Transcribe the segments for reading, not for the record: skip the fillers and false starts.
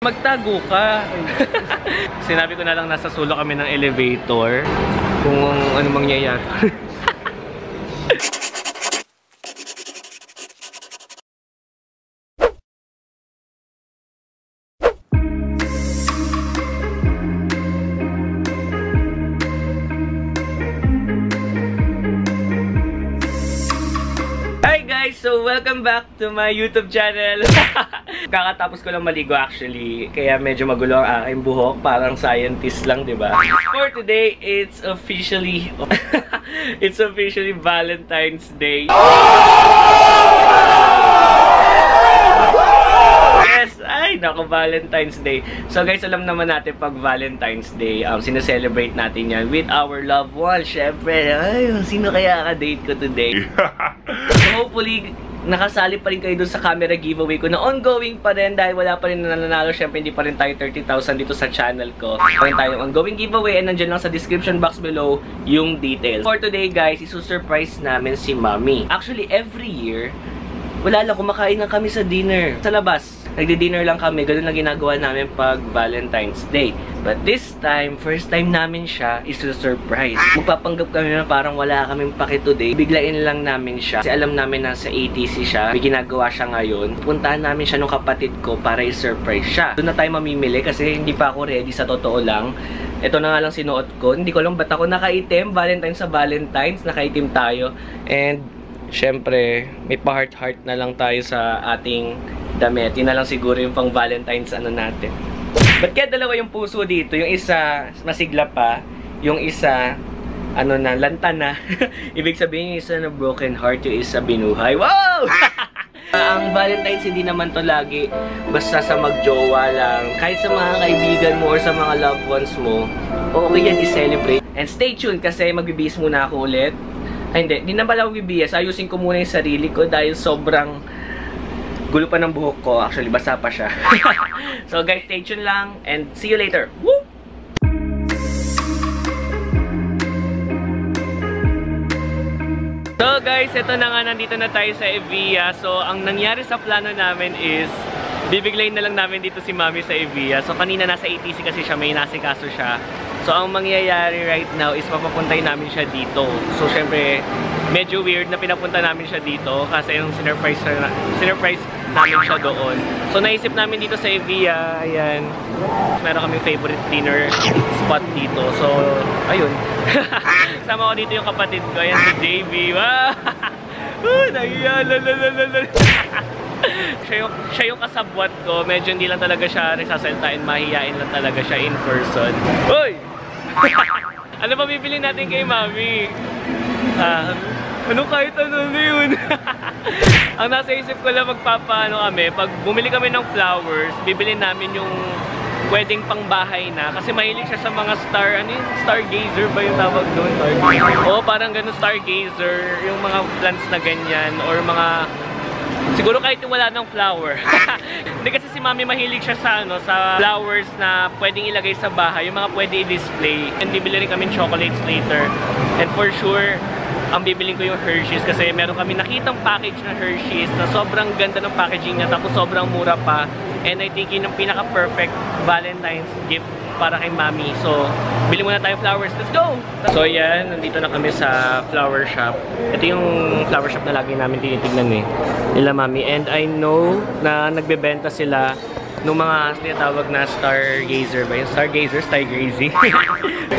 Magtago ka. Sinabi ko na lang nasa sulok kami ng elevator kung ano mangyayari. So, welcome back to my YouTube channel. Kakatapos ko lang maligo actually, kaya medyo magulo ang aking buhok, parang scientist lang, 'di ba? For today, it's officially Valentine's Day. Yes, ay nako, Valentine's Day. So guys, alam naman natin pag Valentine's Day, sineselebrate natin 'yan with our loved ones. Syempre, ay, sino kaya ka-date ko today? So hopefully, nakasali pa rin kayo dun sa camera giveaway ko na ongoing pa rin dahil wala pa rin nananalo. Syempre, hindi pa rin tayo 30,000 dito sa channel ko. Pa rin tayong ongoing giveaway and nandiyan lang sa description box below yung details. For today guys, isusurprise namin si Mommy. Actually, every year, wala lang, kumakain na kami sa dinner sa labas. Nagdi-dinner lang kami, ganun lang ginagawa namin pag Valentine's Day. But this time, first time namin siya isu-surprise. Magpapanggap kami na parang wala kaming paki today. Biglain lang namin siya. Kasi alam namin na sa ATC siya, may ginagawa siya ngayon. Puntahan namin siya nung kapatid ko para i-surprise siya. Doon na tayo mamimili kasi hindi pa ako ready, sa totoo lang. Ito na nga lang sinuot ko. Hindi ko lang ba't ako nakaitim. Valentine's sa Valentine's, nakaitim tayo. And syempre, may pa-heart-heart na lang tayo sa ating damit. Yun na lang siguro yung pang Valentine's ano natin. Ba't kaya dalawa yung puso dito? Yung isa, masigla pa. Yung isa, ano na, lanta na. Ibig sabihin yung isa na broken heart, yung isa binuhay. Wow! Ang Valentine's hindi naman to lagi basta sa magjowa lang. Kahit sa mga kaibigan mo or sa mga loved ones mo, okay yan i-celebrate. And stay tuned kasi magbibihis muna ako ulit. Ay hindi na pala ako bibihis. Ayusin ko muna yung sarili ko dahil sobrang gulo pa ng buhok ko. Actually, basa pa siya. So guys, stay tuned lang and see you later. Woo! So guys, ito na nga, nandito na tayo sa Evia. So ang nangyari sa plano namin is bibiglayin na lang namin dito si Mommy sa Evia. So kanina nasa ATC kasi siya, may nasikaso siya. So ang mangyayari right now is papapuntay namin siya dito. So syempre, medyo weird na pinapunta namin siya dito kasi yung sinurprise namin siya doon. So naisip namin dito sa Evia, ayan, meron kaming favorite dinner spot dito. So ayun. Sama ko dito yung kapatid ko, ayan si JB. Wow! Nahiya, siya yung kasabwat ko. Medyo hindi lang talaga siya nagsasaltain, mahihain lang talaga siya in person. Hoy! Ano pa bibili natin kay Mommy? Ano kahit ano na yun? Ang nasa isip ko lang magpapaano kami, pag bumili kami ng flowers, bibili namin yung pwedeng pangbahay na. Kasi mahilig siya sa mga stargazer ba yung tawag doon? Oo, parang ganun, stargazer, yung mga plants na ganyan, or mga siguro kahit wala ng flower. Hindi kasi si Mommy mahilig siya sa sa flowers na pwedeng ilagay sa bahay, yung mga pwede i-display. And bibili rin kami chocolates later. And for sure, ang bibiling ko yung Hershey's kasi meron kami nakitang package na Hershey's na sobrang ganda ng packaging niya, tapos sobrang mura pa. And I think yun yung pinaka-perfect Valentine's gift para kay Mommy. So, bili muna tayo flowers. Let's go! So, yan. Nandito na kami sa flower shop. Ito yung flower shop na lagi namin tinitignan nila Mommy. And I know na nagbebenta sila nung mga tinatawag na stargazer ba? Yung stargazer, stargazy.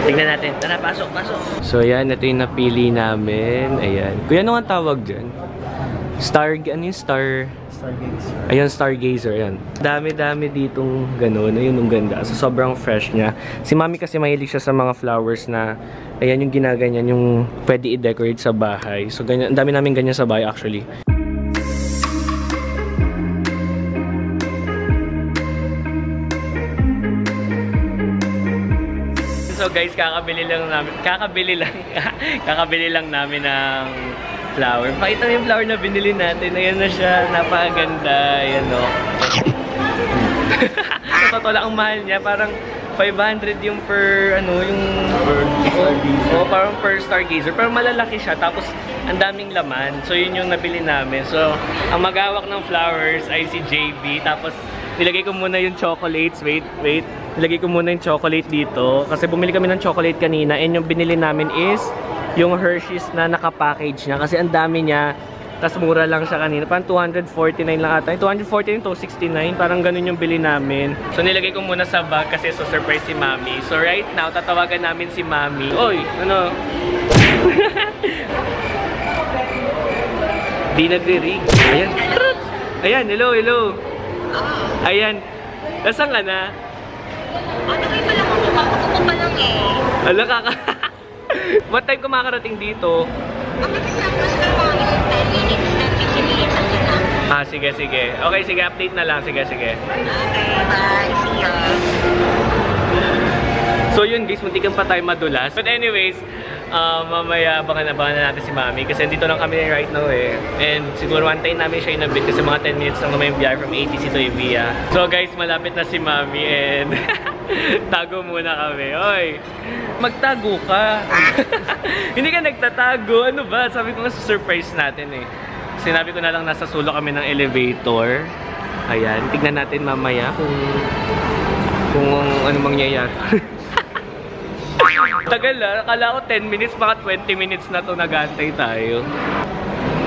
Tignan natin. Tara, pasok, pasok! So, yan. Ito yung napili namin. Ayan. Kuya, ano nga tawag dyan? Ano yung Stargazer. Ayun, stargazer, ayan. Dami-dami ditong gano'n. Ayun, yung ganda. So, sobrang fresh niya. Si Mommy kasi mahilig siya sa mga flowers na, ayan, yung ginaganyan, yung pwede i-decorate sa bahay. So, ganyan, dami namin ganyan sa bahay, actually. So, guys, kakabili lang namin ng flower. Pakita mo yung flower na binili natin. Ayan na siya. Napakaganda. Ayan, no? Sa totoo lang, ang mahal niya. Parang 500 yung per, parang per stargazer. Pero malalaki siya. Tapos, ang daming laman. So, yun yung nabili namin. So, ang mag-awak ng flowers ay si JB. Tapos, nilagay ko muna yung chocolates. Wait. Nilagay ko muna yung chocolate dito. Kasi bumili kami ng chocolate kanina. And yung binili namin is yung Hershey's na nakapackage niya. Kasi ang dami niya. Tapos mura lang siya kanina. Parang 249 lang ata. 249 to 69. Parang ganun yung bili namin. So nilagay ko muna sa bag kasi so surprise si Mami. So right now, tatawagan namin si Mami. Oy, ano? Di nagre-ring. Ayan. Ayan, hello. Ayan. Nasaan ka na? Ano kayo pala kung kumakakupo pa lang eh. Ala, What time ka makarating dito? Bakit lang basta mga 10 minutes na 15 minutes ang lang. Ah, sige. Okay, sige, update na lang. Sige. Okay, bye. See ya. So yun guys, muntikan pa tayo madulas. But anyways, mamaya abangan na natin si Mami kasi dito lang kami right now eh. And siguro antayin namin siya inabit kasi mga 10 minutes lang naman yung biyahe from ATC to Evia. So guys, malapit na si Mami and tago muna kami. Oy, magtago ka. Hindi ka nagtatago. Ano ba? Sabi ko nga surprise natin eh. Sinabi ko na lang nasa sulok kami ng elevator. Ayan, tignan natin mamaya kung ano mangyayari. Tagal lang. Akala ko 10 minutes, baka 20 minutes na to nag-aantay tayo.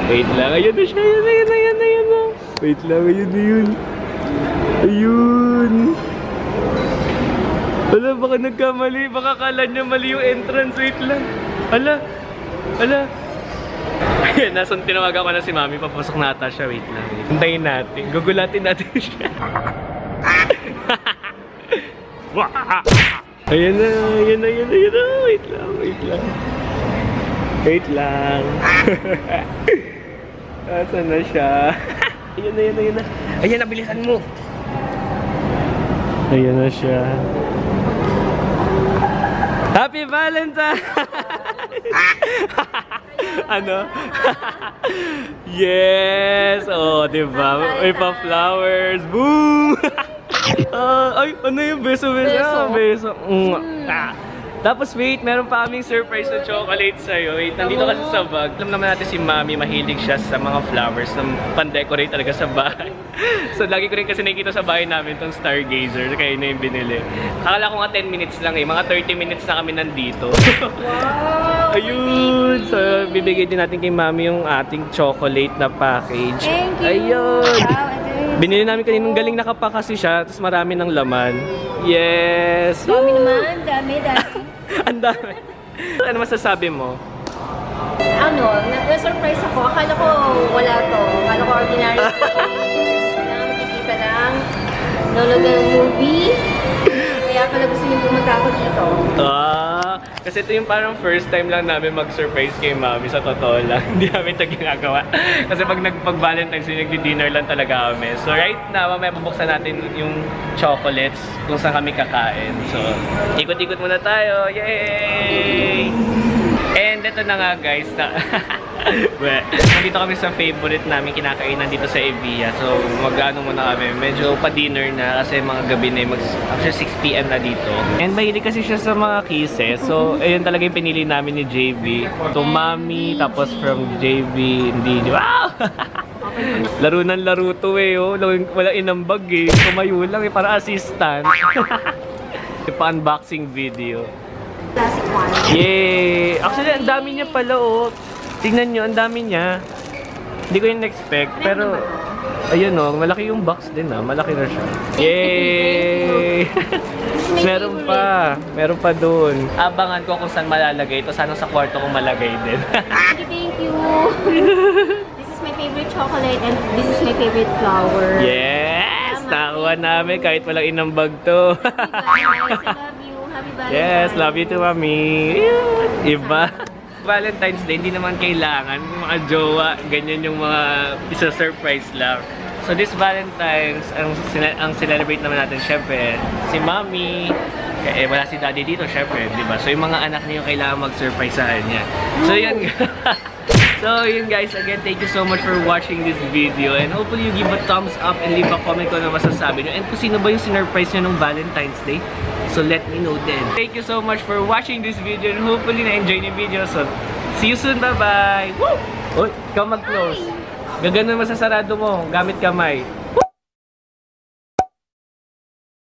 Wait lang. Ayan na siya. Ayan na. Wait lang. Ayun na yun. Ayun. Ala, baka nagkamali. Baka kala niya mali yung entrance. Wait lang. Ala. Ayan, nasun tinawagan ko na si Mami. Papasok na ata siya. Wait lang. Hintayin natin. Gugulatin natin siya. Ayan na. Wait lang. Asan na siya? Ayan na. Ayan na, bilisan mo. Ayan na siya. Happy Valentine! Ano? Yes! Oh, diba? May pa-flowers. Boom! Ay, ano yung beso? Beso. Tapos wait, meron pa kaming surprise na chocolate sa'yo. Wait, nandito kasi sa bag. Alam naman natin si Mami, mahilig siya sa mga flowers na pan-decorate talaga sa bahay. So lagi ko rin kasi nakikita sa bahay namin itong stargazer. Kaya na yung binili. Akala ko nga 10 minutes lang eh. Mga 30 minutes na kami nandito. Wow! Ayun! So bibigay din natin kay Mami yung ating chocolate na package. Thank you! Ayun! Binili namin kaninang galing nakapa kasi siya, tapos marami ng laman. Yes! Dami naman, dami. Ang dami. Ano masasabi mo? Ano, na-surprise ako. Akala ko wala to. Akala ko ordinary. Makikita lang. Nanonood ng movie. Kaya pala gusto niyo pumunta ako dito. Kasi ito yung parang first time lang namin mag-surprise kay Mami, sa totoo lang. Hindi namin ito ginagawa. Kasi pag Valentine's Day, nagdi-dinner lang talaga kami. So right now, mamaya bubuksan natin yung chocolates kung saan kami kakain. So, ikot-ikot muna tayo. Yay! And ito na nga guys, nandito kami sa favorite namin kinakainan dito sa Evia. So mag-ano muna kami, medyo pa-dinner na kasi mga gabi na after 6 PM na dito. And mahilig kasi siya sa mga kisses. So ayun talaga yung pinili namin ni JB. To Mami, tapos from JB, hindi. Wow! Laro ng laro to eh, oh. Wala inambag eh. Tumayo lang eh, para assistant. Pa-unboxing video. Classic one. Yay! Actually, ang dami niya pala, oh. Tingnan nyo, ang dami niya. Hindi ko yung expect, pero ayun, oh, malaki yung box din, ah. Malaki na siya. Yay! Meron pa dun. Abangan ko kung saan malalagay ito. Sana sa kwarto ko malagay din. Thank you. This is my favorite chocolate and this is my favorite flower. Yes! Nakuha namin kahit walang inambag to. Happy Valentine's. I love you. Happy Valentine's. Yes, love you too, Mami. Iba. Valentine's Day, hindi naman kailangan yung mga jowa, ganyan yung mga isa-surprise lang. So this Valentine's, ang celebrate naman natin, syempre, si Mami, wala si Daddy dito, syempre, di ba? So yung mga anak niyo kailangan mag-surprise sa kanya. So yun. So yun guys, again, thank you so much for watching this video and hopefully you give a thumbs up and leave a comment kung ano masasabi nyo. And kung sino ba yung sinurprise nyo nung Valentine's Day, so let me know then. Thank you so much for watching this video and hopefully na-enjoy yung video. So, see you soon. Bye-bye! Woo! Uy, ikaw mag-close. Gaganon masasarado mo, gamit kamay.